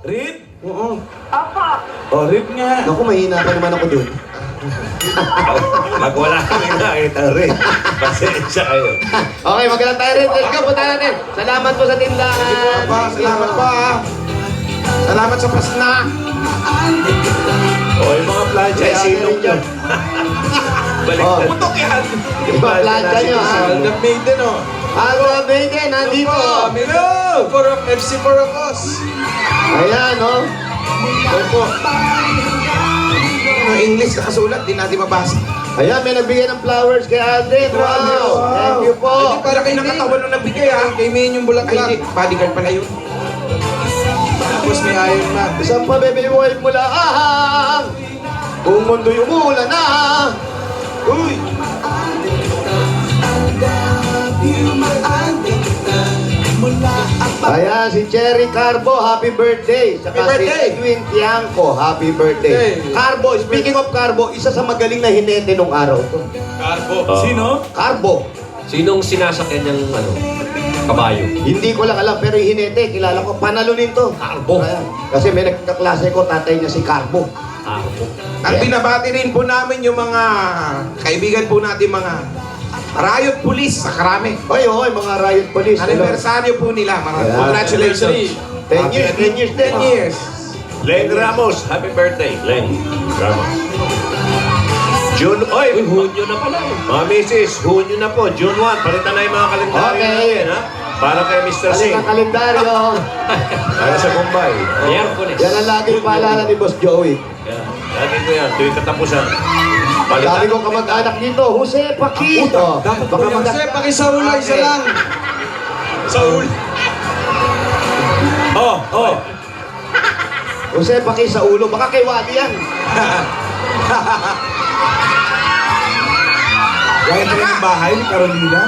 Read? Oo. Oh, read nga. Naku, mahina pa naman ako dun. Pag wala kami nakita rin, pasensya kayo. Okay, magandang tayo rin. Let's go, punta natin. Salamat po sa tindahan. Salamat po ah. Salamat sa pasna. O, yung mga plancha, sinong yun? Balik Oh. na. Putok yan. Iba, plancha nyo, ha? The Maiden, oh. Hello, Maiden, nandito. Hello! FC Poracos. Ayan, no? Opo. Ano, English nakasulat, di natin mabasa. Ayan, may nagbigay ng flowers kay Alden. Wow! Thank you po. Hindi, para kayo nakatawan nung nagbigay ah. Kay Min yung Ay, bulaklak. hindi. Bodyguard pala yun. Tapos may Iron Man. Isang pabibibuhay mula ahang. Kung mundo'y umulan na. Uy! Ayan, si Cherry Carbo, happy birthday. Saka Happy birthday. si Edwin Tiangco, happy birthday. Hey. Carbo, speaking of Carbo, isa sa magaling na hinete nung araw to. Carbo. Oh. Sino? Carbo. Sinong sinasakyan niyang kabayo? Hindi ko lang alam, pero yung hinete, kilala ko, panalunin to. Carbo. Ayan. Kasi may nagkaklase ko, tatay niya si Carbo. Carbo. At binabati rin po namin yung mga kaibigan po natin mga riot police sa Karami. Oy, mga riot police. Anibersaryo po nila. Yeah. Congratulations. 10 years, 10 years din. 10 years. Len Ramos, happy birthday. Len Ramos. June, oy, Uy, Hunyo na pala eh. mga misis, Hunyo na po. June 1, palitan na yung mga kalendaryo Okay. natin, ha? Para kay Mr. Alin Singh. ang kalendaryo. Para sa Bombay. Miyerkules. Yan ang laging paalala ni Boss Joey. Yeah. Lagi ko yan, tuwing katapusan. Dami kong kamag-anak dito, Jose Paquito. Dapat Baka po yan. Kasi pakisaula, isa lang. Saul. Oh. Jose Paqui sa ulo, baka kay Wally yan. Gaya na rin ang bahay ni Carolina.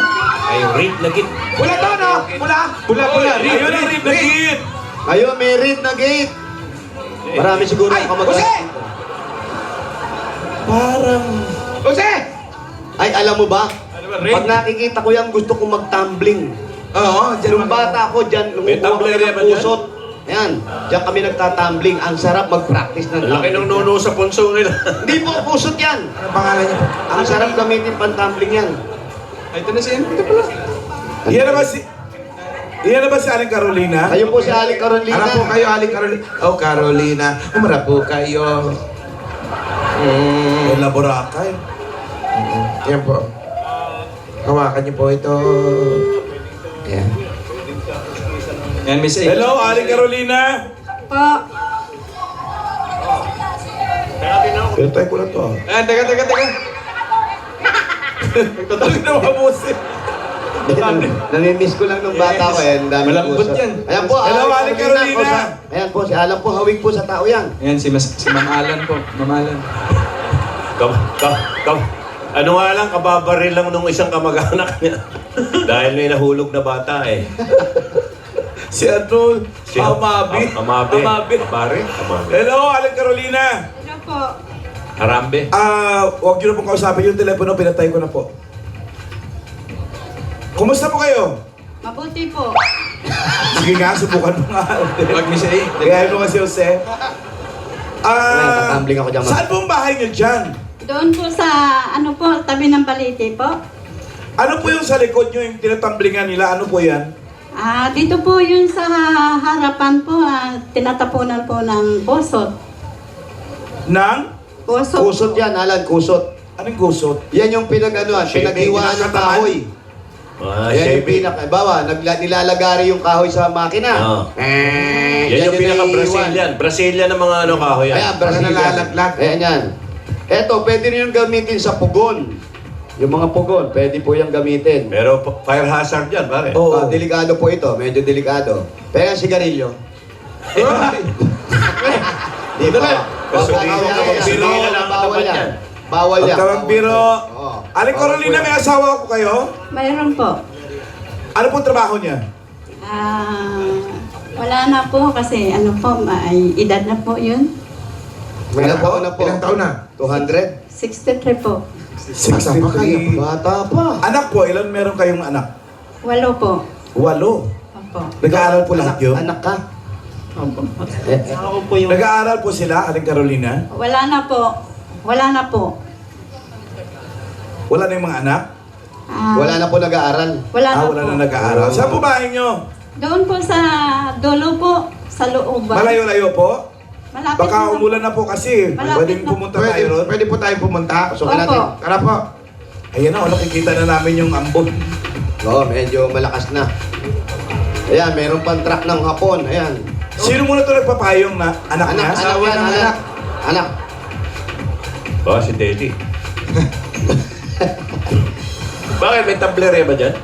Ay, rate na git. Pula to, no? Pula. Pula. Ayun ang rib na git. Ayun, may read na gate. Marami siguro Ay, ang Jose! kamag-anak. Parang... Jose! Ay, alam mo ba? Ano ba, Ray? Pag nakikita ko yan, gusto kong mag-tumbling. Oo, Nung bata ako, dyan, May lumukuha tumbler kami yan ng ba dyan? pusot. Ayan, dyan kami nagtatumbling. Ang sarap mag-practice ng Laki ng nuno sa punso nila. Hindi po, pusot yan. Ano pangalan niya po? Ang sarap gamitin pang-tumbling yan. Ay, ito na siya. Ito pala. Iyan na ba si Aling Carolina? Kayo po si Ali Carolina. Harap po kayo, Aling Carolina. Oh, Carolina. Umarap po kayo. May Boracay. Yan po. Hawakan niyo po ito. Yan. Yan, Miss A. Hello, Aling Carolina. Pero tayo ko lang to. Teka. Nagtatuloy na mga busin. Namimiss ko lang nung bata ko eh. Ang dami Malambot puso. yan. Ayan po, Hello, Ali Aling Carolina. Ayan po, si Alan po, hawig po sa tao yan. Yan, si Ma'am Alan po. Ma'am Alan. Ano nga lang, kababaril lang nung isang kamag-anak niya. Dahil may nahulog na bata eh. Si ano? Si Amabi. Amabi. Pare? Hello, Aling Carolina. Ano po? Harambe. Huwag niyo na pong kausapin yung telepono, pinatay ko na po. Kumusta po kayo? Mabuti po. Sige nga, subukan mo nga. Huwag Miss A. Kaya mo kasi Jose. Tatumbling ako dyan. Saan po ang bahay niyo dyan? Doon po sa, ano po, tabi ng balete po. Ano po yung sa likod niyo, yung tinatamblingan nila? Ano po yan? Dito po yun sa harapan po, tinatapunan po ng kusot. Nang? Kusot. Kusot yan, Alan, kusot. Anong gusot? Yan yung pinag-iwaan ng kahoy. Yan yung bawa, nilalagari yung kahoy sa makina. Oo. Yan yung pinaka-Brazilian. Brazilian ng mga ano kahoy yan. Ayan, Brazilian. nalalaglag. Ayan yan. Eto, pwede rin yung gamitin sa pugon. Yung mga pugon, pwede po yung gamitin. Pero fire hazard yan, pare. Oo. Delikado po ito, medyo delikado. Pero yung sigarilyo. Di ba? Gasolina, Gasolina, gasolina lang bawal katapat yan. yan. Bawal yan. Pagkamagbiro. Oo. Aling Carolina, may asawa ko kayo? Mayroon po. Ano pong trabaho niya? Wala na po kasi ano po, may edad na po yun. May taon na po. Ilang taon na? 200? 63 po. 63. Bata pa. Anak po, ilan meron kayong anak? 8 po. 8. Opo. Nag-aaral po lahat yun? Anak ka? Opo. Ako po yung... Nag-aaral po sila, Aling Carolina? Wala na po. Wala na po. Wala na yung mga anak? Wala na po nag-aaral. Wala na Wala po. na nag-aaral. Saan po bahay nyo? Doon po sa dulo po, sa looban. Malayo-layo po? Malapit Baka na. umulan na po kasi. Malapit Pwedeng na. pumunta tayo ron. Pwede po tayo pumunta. Pasok Opo. natin. Tara po. Ayan na, nakikita na namin yung ambon. Oo, medyo malakas na. Ayan, meron pang truck ng hapon. Ayan. Sino muna ito nagpapayong na anak niya? Anak yan, anak. Anak. Ba, si Teddy. Bakit may tablere ba dyan?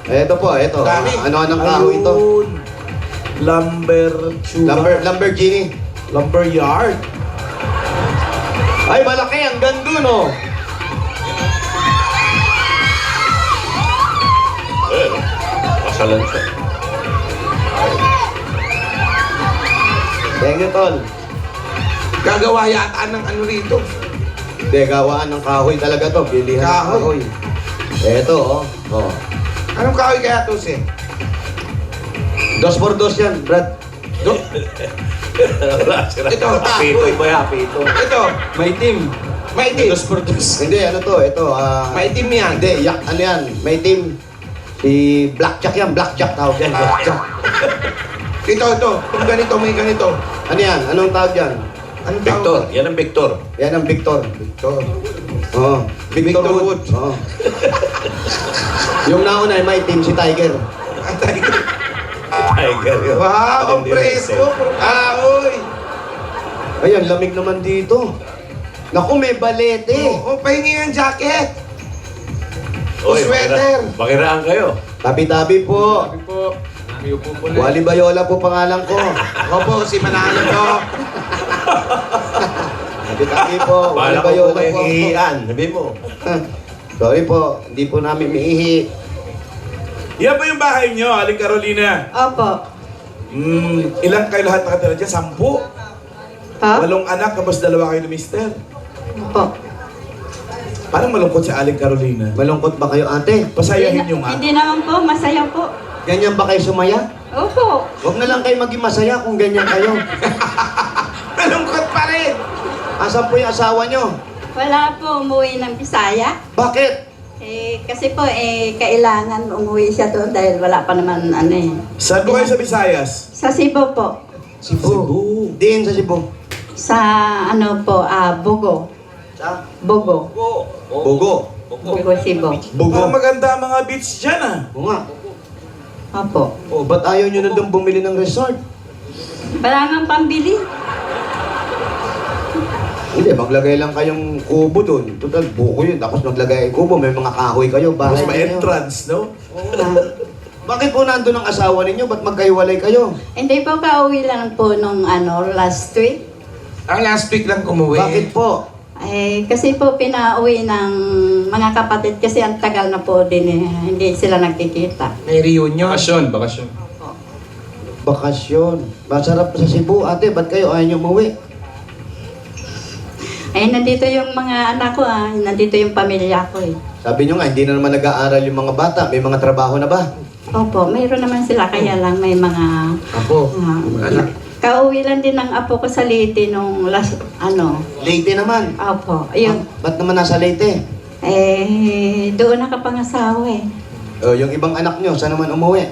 Ito po, ito. Dami. Ano-anong kahoy ito? Ayun. Lamborghini. Lumber yard. Ay, malaki. Ang gando, no? Eh, kasalan siya. Thank you, Tol. Gagawa yata ng ano rito. Hindi, gawaan ng kahoy talaga to. Bilihan ng Kahoy. kahoy. Ito, oh. Oh. Anong kahoy kaya to, Sen? 2x2 yan, Brad. Wala, sira. Ito. Apito ba yan? Apito. Ito. Maitim. Maitim. Hindi, ano to? Ito, Maitim yan. Hindi, ano yan? Maitim. Si Blackjack yan. Blackjack tawag yan. Blackjack. Ito. Kung ganito, may ganito. Ano yan? Anong tawag yan? Anong Victor. tawag? Yan ang Victor. Yan ang Victor. Victor. Oh, Victor Victor Wood. Wood. Oh. Yung nauna ay maitim si Tiger. Tiger yun. Wow, ang presko. Puro kahoy. Ayan, lamig naman dito. Naku, may balete. Oh, pahingi yung jacket. Oy, sweater. Makiraan kayo. Tabi-tabi po. Wally Bayola po pangalan ko. Opo, si Manalo to. Tabi-tabi po. Wally Bala ko po Bayola kayo po. iian. Sabi mo. Sorry po, hindi po namin maihi. Yan po yung bahay nyo, Aling Carolina. Opo. Ilang kayo lahat nakatira dyan? 10? Pa? 8 anak, tapos 2 kayo ni Mister. Opo. Parang malungkot si Aling Carolina. Malungkot ba kayo, ate? Pasayahin nyo nga. Hindi naman po, masaya po. Ganyan ba kayo sumaya? Opo. Huwag na lang kayo maging masaya kung ganyan kayo. Malungkot pa rin. Asan po yung asawa nyo? Wala po umuwi ng Bisaya. Bakit? Kasi po, kailangan umuwi siya doon dahil wala pa naman ano eh. Saan po kayo sa Visayas? Sa Cebu po. Cebu. Diin sa Cebu. Sa ano po, Bugo. Sa? Bugo. Bugo. Bugo, Cebu. Parang Bugo. maganda ang mga beach dyan ah. Oo nga. Opo. Oh, ba't ayaw nyo na doon bumili ng resort? Wala nang pambili. Hindi, maglagay lang kayong kubo doon. Total, buko yun. Tapos maglagay kubo, may mga kahoy kayo. Tapos Bahay may kayo. entrance, no? Bakit po nandun ang asawa ninyo? Ba't magkahiwalay kayo? Hindi po, kauwi lang po nung last week. Ang last week lang kumuwi. Bakit po? Kasi po pinauwi ng mga kapatid kasi ang tagal na po din hindi sila nagkikita. May reunion. Bakasyon. Bakasyon. Masarap sa Cebu. Ate, ba't kayo ayaw nyo umuwi? Nandito yung mga anak ko nandito yung pamilya ko eh. Sabi nyo nga, hindi na naman nag-aaral yung mga bata. May mga trabaho na ba? Opo, mayroon naman sila kaya lang may mga Apo. Anak. kauwi lang din ng apo ko sa Leyte nung last Leyte naman. Opo, ayun. Ba't naman nasa Leyte? Doon nakapangasawa eh. O, yung ibang anak nyo, saan naman umuwi?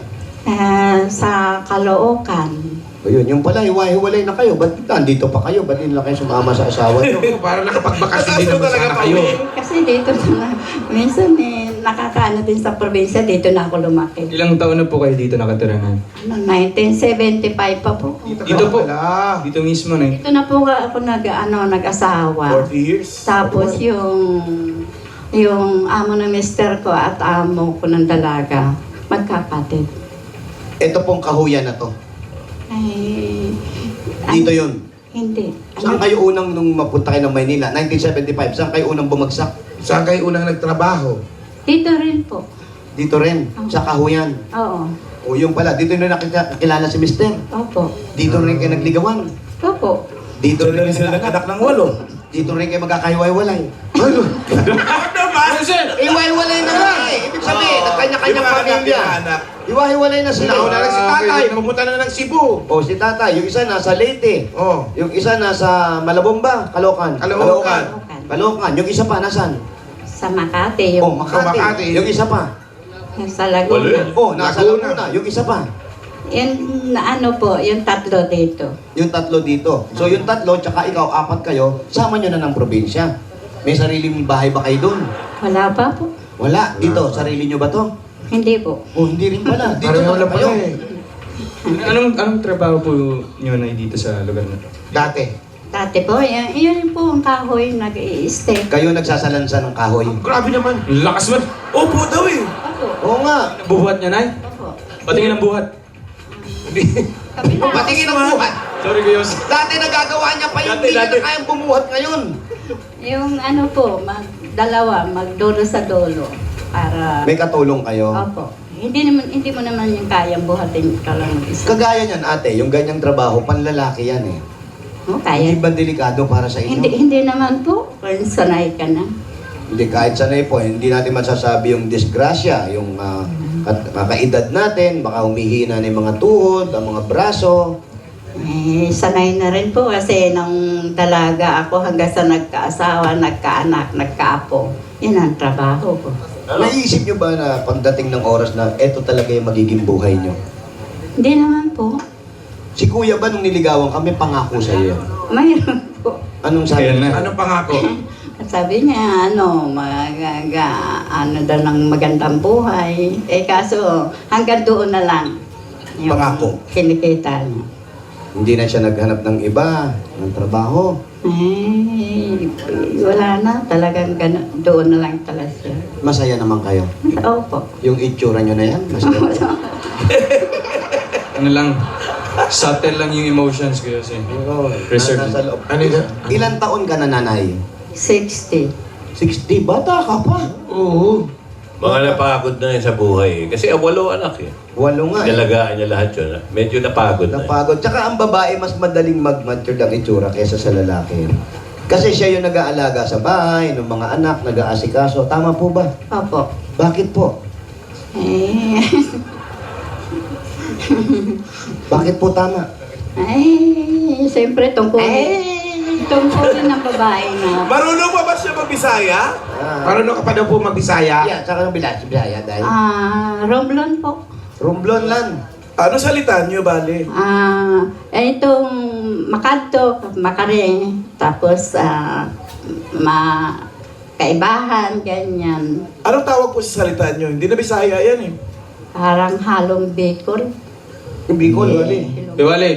Sa Caloocan. O yun, yung pala, hiwa-hiwalay na kayo. Ba't nandito pa kayo? Ba't hindi na kayo sumama sa asawa nyo? Para nakapagbakasyon din naman sana kayo. Kasi dito na, minsan nakakaano din sa probinsya, dito na ako lumaki. Ilang taon na po kayo dito nakatira na? 1975 pa po. Dito po. Wala. Dito mismo na Dito na po ako nag-asawa. 40 years. Tapos yung amo ng mister ko at amo ko ng dalaga, magkapatid. Ito pong kahuyan na to. Dito yun. Hindi. Saan kayo unang nung mapunta kayo ng Maynila? 1975. Saan kayo unang bumagsak? Saan kayo unang nagtrabaho? Dito rin po. Dito rin. Sa kahuyan. Oo. O yung pala, dito rin nakilala si Mister. Opo. Dito rin kayo nagligawan. Opo. Dito Dito rin na kayo sila nag-anak. nag-anak ng 8. Dito rin kayo magkakahiwa-hiwalay. Ano naman? Iwa-hiwalay na nga eh. Ibig sabihin, Yung kanya-kanyang mga anak, pamilya. yung mga anak. Hiwa-hiwalay na sila. Nauna lang si tatay, pumunta na ng Cebu. O si tatay, yung isa nasa Leyte. Oh. Yung isa nasa Malabomba, Caloocan. Caloocan. Caloocan. Yung isa pa, nasan? Sa Makati, Oh, yung Makati. Makati. Yung isa pa. sa Walo Laguna. yan. Oh, nasa Laguna. Laguna. Yung isa pa. Yan, na ano po, yung tatlo dito. Yung tatlo dito. So yung tatlo, tsaka ikaw, apat kayo, sama nyo na ng probinsya. May sariling bahay ba kayo doon? Wala pa po. Wala. Dito, sarili nyo ba to? Hindi po. Oh, hindi rin pala. Dito Pareho na lang kayo. pala eh. Anong trabaho po niyo na dito sa lugar na to? Dati. Dati po, yun po ang kahoy nag-i-stay. Kayo nagsasalansa ng kahoy. Grabe naman. Lakas man! Opo daw eh. Opo. Oo nga. Buhat niya, Nay? Opo. Patingin ang buhat. Kabila. Patingin ang buhat. Sorry, Kuyos. Dati nagagawa niya pa yun. Dati, Hindi niya dati. na kayang bumuhat ngayon. Yung ano po, magdulo sa dulo. Para... May katulong kayo. Opo. Hindi mo naman yung kayang buhatin ka lang mag-isa. Kagaya niyan ate, yung ganyang trabaho, panlalaki yan eh. Oh, Hindi kaya. ba delikado para sa inyo? Hindi naman po. Kung sanay ka na. Hindi, kahit sanay po, hindi natin masasabi yung disgrasya, yung kaedad natin, baka humihina na yung mga tuhod, ang mga braso. Sanay na rin po kasi nung dalaga ako hanggang sa nagkaasawa, nagkaanak, nagkaapo. Yan ang trabaho ko. Naisip nyo ba na pagdating ng oras na eto talaga yung magiging buhay nyo? Hindi naman po. Si kuya ba nung niligawan kami, pangako sa iyo? Mayroon po. Anong sabi Ayan na. niya? Anong pangako? Sabi niya, ano daw ng magandang buhay. Kaso hanggang doon na lang. Yung Pangako. kinikita niya. Hindi na siya naghanap ng iba, ng trabaho. Wala na. Talagang doon na lang talaga siya. Masaya naman kayo. Opo. Yung itsura nyo na yan, masaya. Ano lang, subtle lang yung emotions, Kuyos eh. Oo, Reserve. nasa loob. Ano yun? Ilan taon ka na nanay? 60. 60, bata ka pa. Oo. Mga napagod na yun sa buhay. Kasi 8 anak eh. 8 nga eh. Dalagaan niya lahat yun. Medyo napagod na. Napagod. Tsaka ang babae, mas madaling mag-mature ang itsura kaysa sa lalaki. Kasi siya yung nag-aalaga sa bahay, ng mga anak, nag-aasikaso. Tama po ba? Opo. Bakit po? Bakit po tama? Siyempre tungkulin ng babae na. Marunong pa ba siya magbisaya? Marunong ka pa daw po magbisaya? Yeah, tsaka ng Bilaya dahil. Romblon po. Rumblon lang. Ano salita niyo, bale? Itong Makadto, Makare, tapos kaibahan, ganyan. Anong tawag po sa salita niyo? Hindi na Bisaya yan eh. Parang halong Bicol. Yung Bicol, wali. Diwali.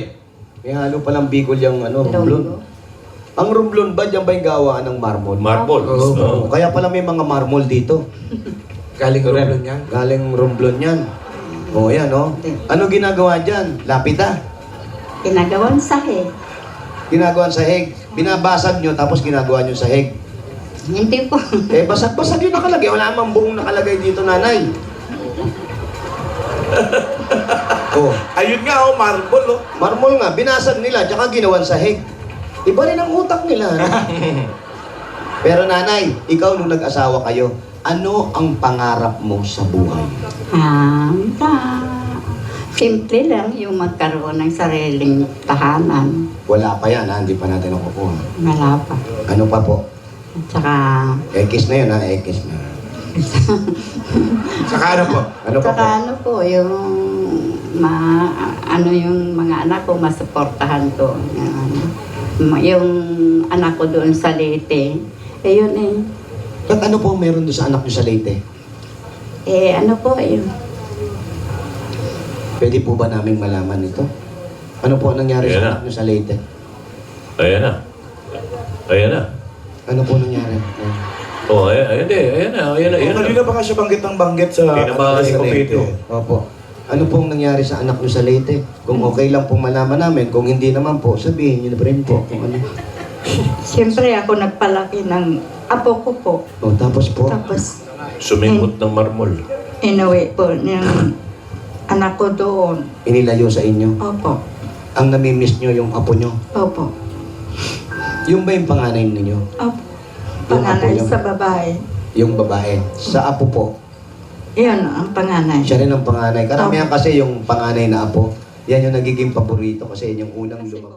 May halo palang Bicol yung rumblon. Ilonggo. Ang rumblon ba, diyan ba yung gawaan ng marmol? Marble. Oo. Kaya pala may mga marmol dito. Galing Romblon yan. Galing rumblon yan. Oo, yan, no? Ano ginagawa dyan? Lapida. Ginagawan sahig. Ginagawa sa heg. Binabasag nyo, tapos ginagawa nyo sa heg. Hindi po. Eh, basag-basag yung nakalagay. Wala namang buong nakalagay dito, nanay. Oh, Ayun nga oh, marble oh. marmol nga, binasag nila, tsaka ginawan sa heg. Iba rin ang utak nila. Pero nanay, ikaw nung nag-asawa kayo, ano ang pangarap mo sa buhay? Simple lang yung magkaroon ng sariling tahanan. Wala pa yan, ha? Hindi pa natin nakukuha. Wala pa. Ano pa po? At saka, Ekis na yun, ha? Ekis na. Saka ano po? Ano pa po? saka ano po, yung yung mga anak ko, masuportahan ko. Yung anak ko doon sa Leyte. Yun eh. Ba't ano po meron doon sa anak nyo sa Leyte? Ano po, yun. Pwede po ba namin malaman ito? Ano po ang nangyari Ayan sa na. anak nyo sa Leyte? Ayan na. Ayan na. Ano po nangyari? Oh, ayan na. Kanina pa nga siya banggit ng banggit sa... Kinabahan sa ko Leyte. dito. Opo. Ano pong nangyari sa anak nyo sa Leyte? Kung okay lang pong malaman namin, kung hindi naman po, sabihin nyo na rin po kung ano. Siyempre ako nagpalaki ng apo ko po. O, tapos po, Tapos, Sumimot ng marmol. inuwi po ng anak ko doon. inilayo sa inyo. Opo. Ang namimiss nyo yung apo nyo. Opo. Yung ba yung panganay ninyo? Opo. Yung apo Panganay nyo? sa babae. Yung babae. Sa apo po. Yun, ang panganay. Siya rin ang panganay. Karamihan kasi yung panganay na apo, yan yung nagiging paborito kasi yun yung unang lumabas.